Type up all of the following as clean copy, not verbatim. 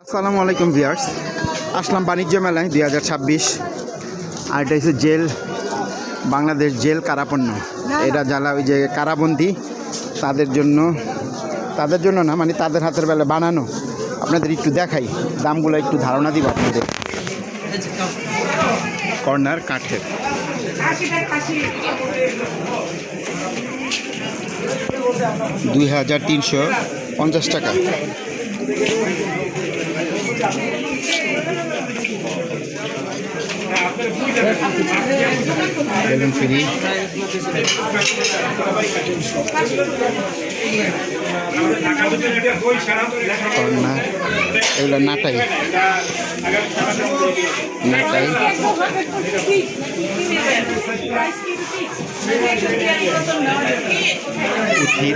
আসসালামু আলাইকুম ভিউয়ার্স, আসলাম বাণিজ্য মেলায় 2026। আর এটা হচ্ছে জেল, বাংলাদেশ জেল কারাপণ্য। এটা যারা ওই যে কারাবন্দি তাদের জন্য না, মানে তাদের হাতের বেলা বানানো। আপনাদের একটু দেখাই, দামগুলো একটু ধারণা দিব আপনাদের। কর্নার কাঠের 2350 টাকা। বেলুন ফ্রি, কর্নার, এগুলো নাটাই উঠির,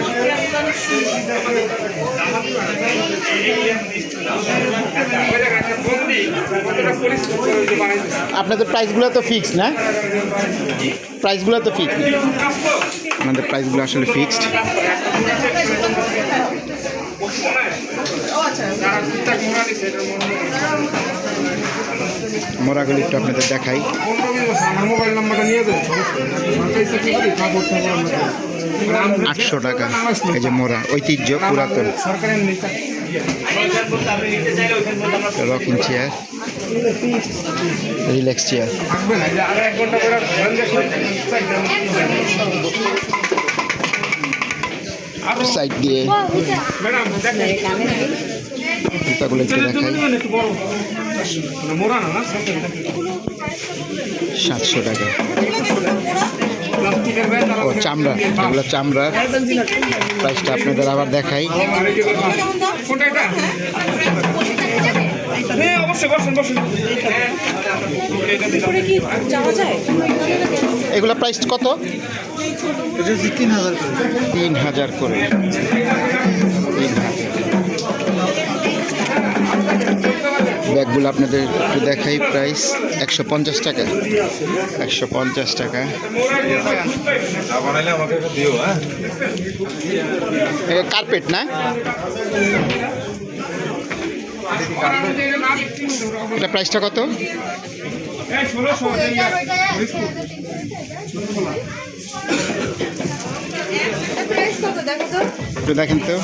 আপনাদের প্রাইসগুলো তো ফিক্সড না? প্রাইসগুলো তো ফিক্সড, আমাদের প্রাইসগুলো আসলে ফিক্সড। মোড়াগুলি একটু আপনাদের দেখাই। মোবাইল নাম্বারটা নিয়ে যান, 800 টাকা। এই যে মোড়া, ঐতিহ্য, পুরাতন rocking chair, relax chair. Side দিয়ে জুতাগুলো একটু দেখাই, 700 টাকা। ও চামড়া, এগুলো চামড়ার। প্রাইসটা আপনাদের আবার দেখাই। এগুলো প্রাইস কত? 3000 করে। ব্যাগগুলো আপনাদের একটু দেখাই। প্রাইস 150 টাকা। 150 টাকা। কার্পেট না, এটা প্রাইসটা কত? একটু দেখেন তো।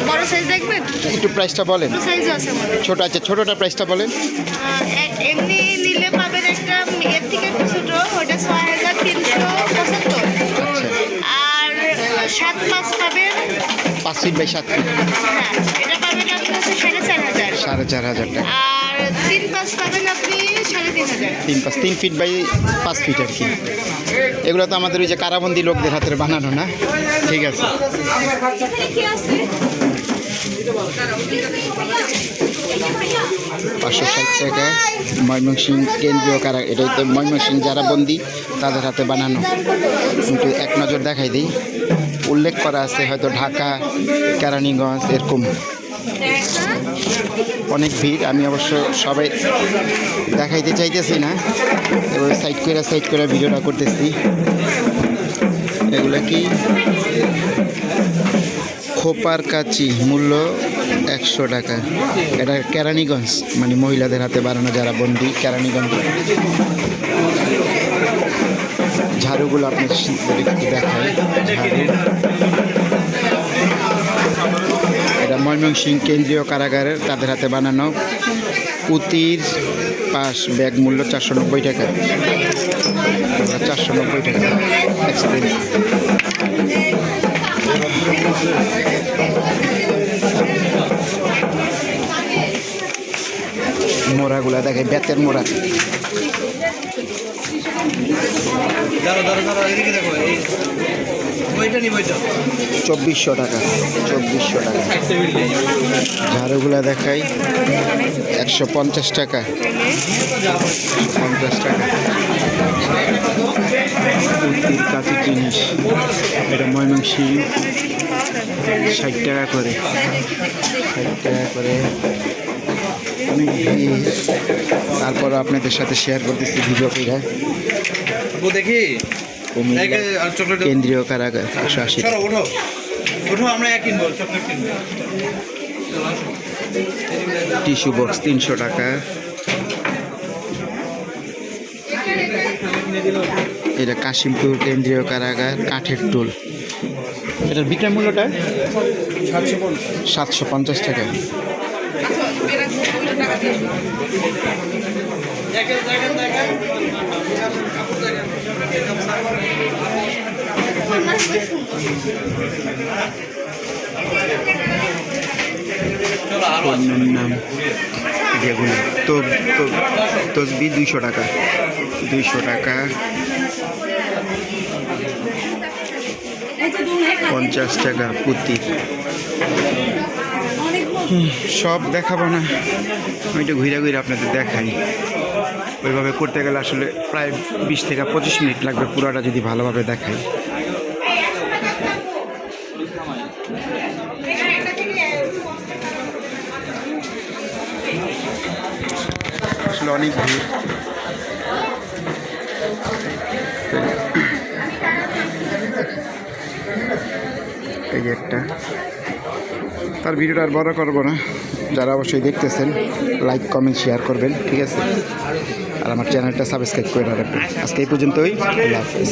বড় সাইজ দেখবেন, একটু প্রাইসটা বলেন। সাইজ আছে আমাদের। ছোট আছে, ছোটটা প্রাইসটা বলেন। এমনি নিলে পাবেন একটা এর থেকে একটু ছোট, ওটা 6375। আর 7.5 পাবেন, 5 ফিট বাই 7 ফিট। হ্যাঁ এটা পাবেন আপনি হচ্ছে 4500। 4500 টাকা। আর 3.5 পাবেন আপনি 3500। 3 ফিট বাই 5 ফিট আর কি। এগুলো তো আমাদের ওই যে কারাবন্দি লোকদের হাতের বানানো না? ঠিক আছে। 560 টাকা। ময়মনসিংহ কেন্দ্রীয় কারা, এটাই তো ময়মনসিংহ যারা বন্দি তাদের হাতে বানানো। কিন্তু এক নজর দেখাই দিই, উল্লেখ করা আছে হয়তো ঢাকা, কেরানীগঞ্জ, এরকম অনেক ভিড়। আমি অবশ্য সবাই দেখাইতে চাইতেছি না, এবার সাইড করে ভিডিওটা করতেছি। এগুলো কি? খোপার কাচি, মূল্য 100 টাকা। এটা কেরানীগঞ্জ, মানে মহিলাদের হাতে বানানো, যারা বন্দি কেরানীগঞ্জ। ঝাড়ুগুলো আপনাদের একটু দেখাই। ঝাড়ু, এটা ময়মনসিংহ কেন্দ্রীয় কারাগারের তাদের হাতে বানানো। পুতির পাশ, ব্যাগ মূল্য 490 টাকা। 490 টাকা এক্সপেন্স। মোড়াগুলা দেখে, বেতের মোড়া। 2400 টাকা। 2400 টাকা। ঝাড়ুগুলা দেখাই, 150 টাকা। 50 টাকা। কাঁচি জিনিস, এটা ময়মনসিংহ 60 টাকা করে। 60 টাকা করে। অনেক ভিড়, তারপর আপনাদের সাথে শেয়ার করতেছি ভিডিও কইরা। দেখি কুমিল্লা কেন্দ্রীয় কারাগার 180 টাকা। আমরা এক কিনবো, চকলেট কিনবো। টিস্যু বক্স 300 টাকা। এটা কাশিমপুর কেন্দ্রীয় কারাগার কাঠের টুল। এটার বিক্রয় মূল্যটা 750 টাকা। পণ্যের নাম যেগুলো তসবি 200 টাকা, 200 টাকা। 50 টাকা পুঁতি। সব দেখাবো না, আমি একটু ঘুরে ঘুরে আপনাদের দেখাই। ওইভাবে করতে গেলে আসলে প্রায় 20 থেকে 25 মিনিট লাগবে পুরোটা যদি ভালোভাবে দেখাই। আসলে অনেক ভিড়। এই যে একটা, তার ভিডিওটা আর বড় করবো না। যারা অবশ্যই দেখতেছেন লাইক কমেন্ট শেয়ার করবেন, ঠিক আছে? আর আমার চ্যানেলটা সাবস্ক্রাইব করে রাখবেন। আজকে এই পর্যন্তই, আল্লাহ হাফেজ।